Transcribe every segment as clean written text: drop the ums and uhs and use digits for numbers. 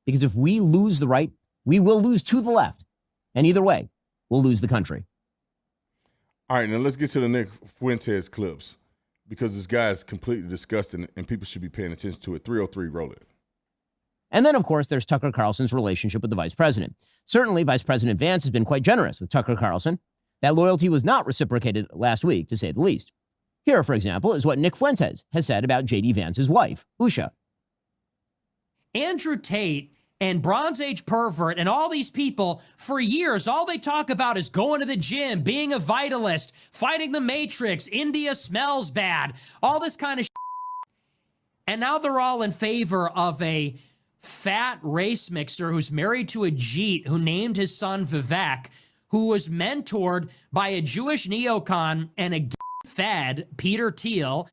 Because if we lose the right, we will lose to the left. And either way, we'll lose the country. All right, now let's get to the Nick Fuentes clips because this guy is completely disgusting and people should be paying attention to it. 303, roll it. And then, of course, there's Tucker Carlson's relationship with the vice president. Certainly, Vice President Vance has been quite generous with Tucker Carlson. That loyalty was not reciprocated last week, to say the least. Here, for example, is what Nick Fuentes has said about J.D. Vance's wife, Usha. Andrew Tate and Bronze Age pervert and all these people, for years, all they talk about is going to the gym, being a vitalist, fighting the Matrix, India smells bad, all this kind of shit. And now they're all in favor of a fat race mixer who's married to a Jeet who named his son Vivek, who was mentored by a Jewish neocon and a fed, Peter Thiel.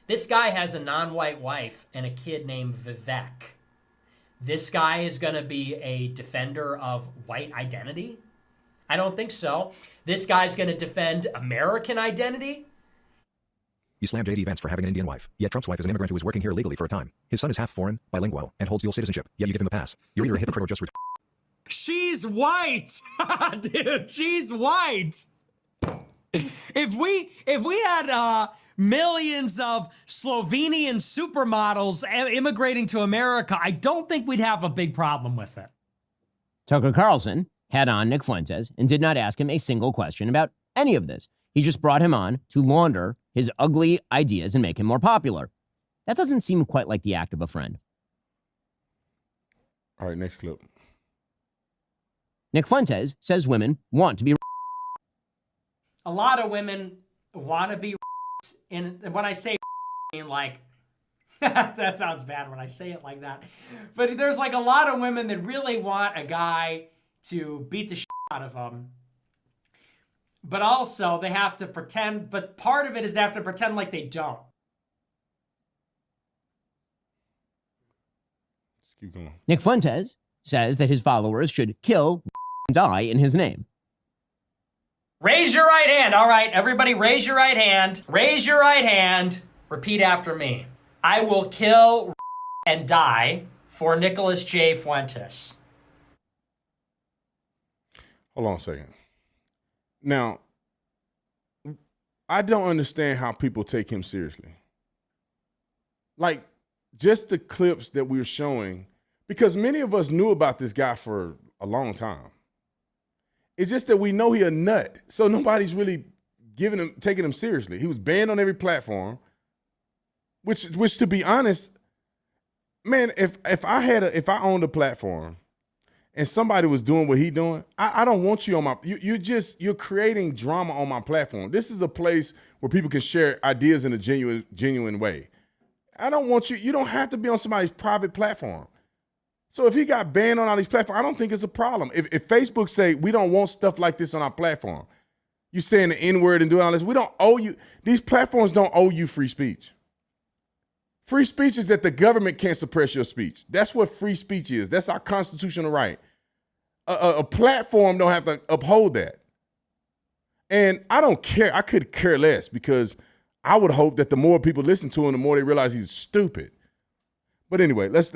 This guy has a non-white wife and a kid named Vivek. This guy is going to be a defender of white identity? I don't think so. This guy's going to defend American identity? You slammed J.D. Vance for having an Indian wife. Yet Trump's wife is an immigrant who was working here legally for a time. His son is half foreign, bilingual, and holds dual citizenship. Yet you give him a pass. You're either a hypocrite or just She's white! Dude, she's white! If we had millions of Slovenian supermodels immigrating to America, I don't think we'd have a big problem with it. Tucker Carlson had on Nick Fuentes and did not ask him a single question about any of this. He just brought him on to launder his ugly ideas and make him more popular. That doesn't seem quite like the act of a friend. All right, next clip. Nick Fuentes says women want to be. A lot of women want to be, and when I say, I mean like, that sounds bad when I say it like that. But there's like a lot of women that really want a guy to beat the shit out of them. But also they have to pretend, but part of it is they have to pretend like they don't. Let's keep going. Nick Fuentes says that his followers should kill and die in his name. Raise your right hand. All right, everybody raise your right hand. Raise your right hand. Repeat after me. I will kill and die for Nicholas J. Fuentes. Hold on a second. Now, I don't understand how people take him seriously. Like, just the clips that we're showing, because many of us knew about this guy for a long time. It's just that we know he a nut, so nobody's really taking him seriously. He was banned on every platform, which to be honest, man, if I owned a platform and somebody was doing what he doing, I don't want you on my. You're creating drama on my platform. This is a place where people can share ideas in a genuine way. I don't want you. You don't have to be on somebody's private platform. So if he got banned on all these platforms, I don't think it's a problem. If Facebook say we don't want stuff like this on our platform, you saying the N-word and doing all this, we don't owe you. These platforms don't owe you free speech. Free speech is that the government can't suppress your speech. That's what free speech is. That's our constitutional right. A platform don't have to uphold that. And I don't care. I could care less because I would hope that the more people listen to him, the more they realize he's stupid. But anyway, let's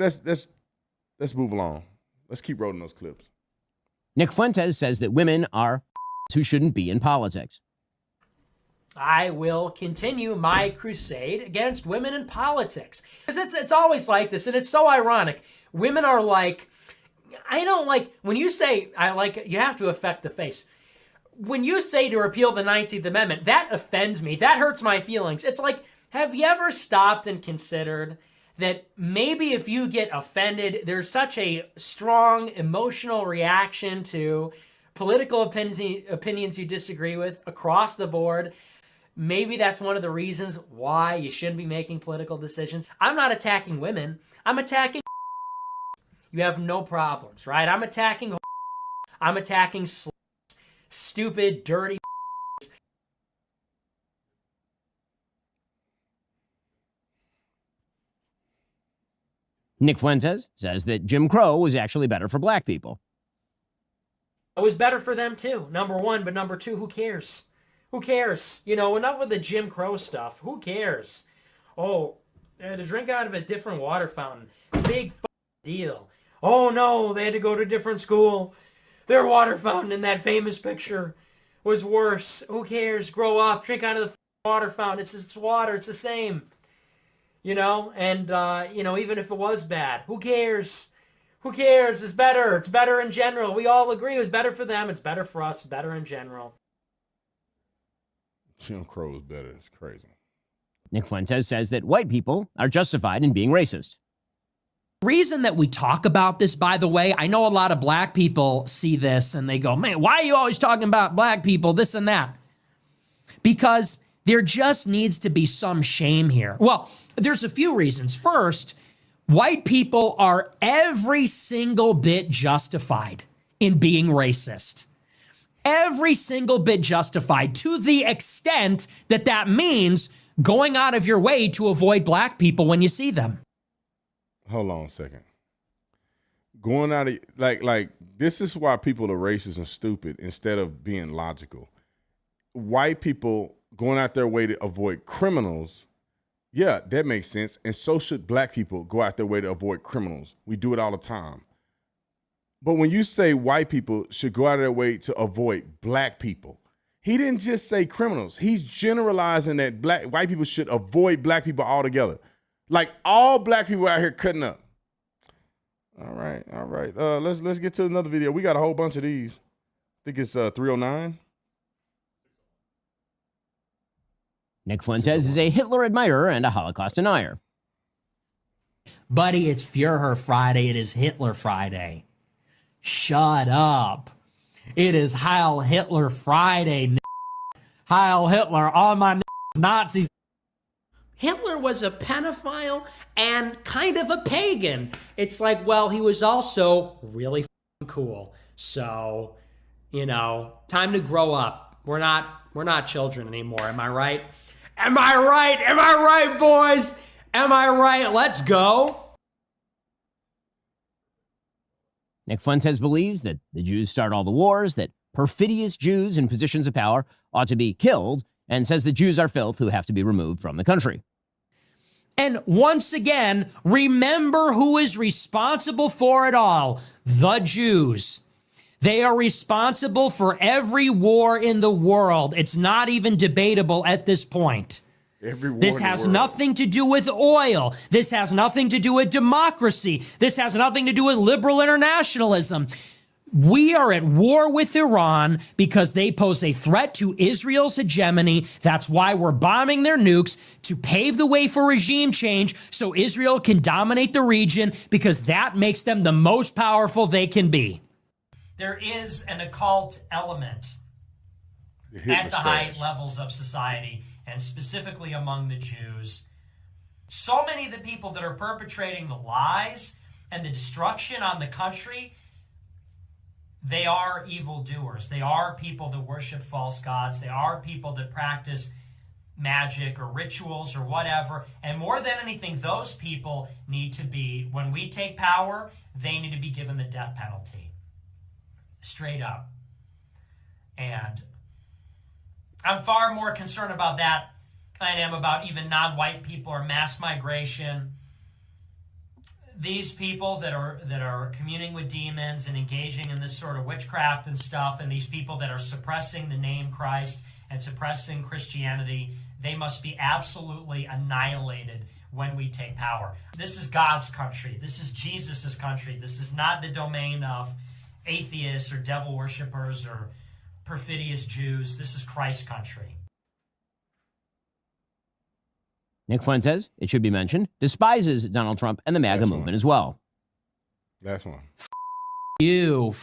move along. Let's keep rolling those clips. Nick Fuentes says that women are who shouldn't be in politics. I will continue my crusade against women in politics. Because it's always like this, and it's so ironic. Women are like, I don't like, when you say, I like, you have to affect the face. When you say to repeal the 19th Amendment, that offends me. That hurts my feelings. It's like, have you ever stopped and considered that maybe if you get offended, there's such a strong emotional reaction to political opinions you disagree with across the board. Maybe that's one of the reasons why you shouldn't be making political decisions. I'm not attacking women. I'm attacking you have no problems, right? I'm attacking stupid, dirty. Nick Fuentes says that Jim Crow was actually better for black people. It was better for them too, number one, but number two, who cares? Who cares? You know, enough with the Jim Crow stuff. Who cares? Oh, to drink out of a different water fountain. Big deal. Oh no, they had to go to a different school. Their water fountain in that famous picture was worse. Who cares? Grow up, drink out of the water fountain. It's water. It's the same. And even if it was bad, who cares? Who cares? It's better. It's better in general. We all agree it was better for them. It's better for us. Better in general. Jim Crow is better. It's crazy. Nick Fuentes says that white people are justified in being racist. The reason that we talk about this, by the way, I know a lot of black people see this and they go, man, why are you always talking about black people, this and that? Because there just needs to be some shame here. Well, there's a few reasons. First, white people are every single bit justified in being racist. Every single bit justified, to the extent that that means going out of your way to avoid black people when you see them. Hold on a second. Going out of like this is why people are racist and stupid instead of being logical. White people going out their way to avoid criminals, yeah, that makes sense. And so should black people go out their way to avoid criminals. We do it all the time. But when you say white people should go out of their way to avoid black people, he didn't just say criminals. He's generalizing that white people should avoid black people altogether. Like all black people out here cutting up. All right. Let's get to another video. We got a whole bunch of these. I think it's 309. Nick Fuentes is a Hitler admirer and a Holocaust denier. Buddy, it's Führer Friday. It is Hitler Friday. Shut up. It is Heil Hitler Friday. Heil Hitler, all my Nazis. Hitler was a pedophile and kind of a pagan. It's like, well, he was also really cool. So, time to grow up. We're not children anymore. Am I right? Am I right? Am I right, boys? Am I right? Let's go. Nick Fuentes believes that the Jews start all the wars, that perfidious Jews in positions of power ought to be killed, and says the Jews are filth who have to be removed from the country. And once again, remember who is responsible for it all: the Jews. They are responsible for every war in the world. It's not even debatable at this point. This has nothing to do with oil. This has nothing to do with democracy. This has nothing to do with liberal internationalism. We are at war with Iran because they pose a threat to Israel's hegemony. That's why we're bombing their nukes, to pave the way for regime change so Israel can dominate the region, because that makes them the most powerful they can be. There is an occult element at the high levels of society, and specifically among the Jews. So many of the people that are perpetrating the lies and the destruction on the country, they are evildoers. They are people that worship false gods. They are people that practice magic or rituals or whatever. And more than anything, those people need to be, when we take power, they need to be given the death penalty. Straight up. And I'm far more concerned about that than I am about even non-white people or mass migration. These people that are communing with demons and engaging in this sort of witchcraft and stuff, and these people that are suppressing the name Christ and suppressing Christianity, they must be absolutely annihilated when we take power. This is God's country. This is Jesus' country. This is not the domain of atheists or devil worshippers or perfidious Jews. This is Christ's country. Nick Fuentes, it should be mentioned, despises Donald Trump and the MAGA movement as well. That's one. You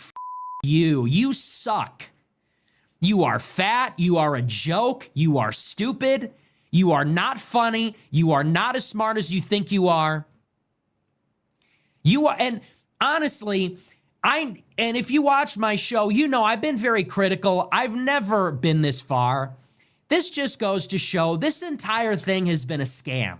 suck. You are fat. You are a joke. You are stupid. You are not funny. You are not as smart as you think you are. You are, and honestly, and if you watch my show, you know I've been very critical. I've never been this far. This just goes to show this entire thing has been a scam.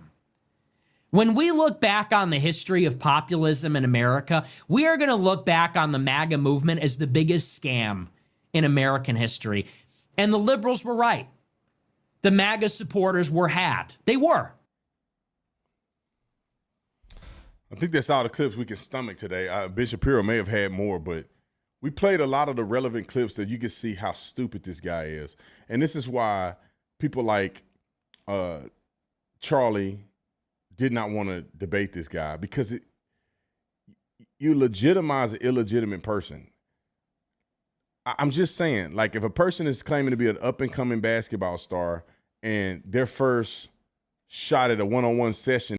When we look back on the history of populism in America, we are going to look back on the MAGA movement as the biggest scam in American history. And the liberals were right. The MAGA supporters were had. They were. I think that's all the clips we can stomach today. Ben Shapiro may have had more, but we played a lot of the relevant clips that you can see how stupid this guy is. And this is why people like Charlie did not want to debate this guy, because you legitimize an illegitimate person. I'm just saying, like, if a person is claiming to be an up-and-coming basketball star and their first shot at a one-on-one session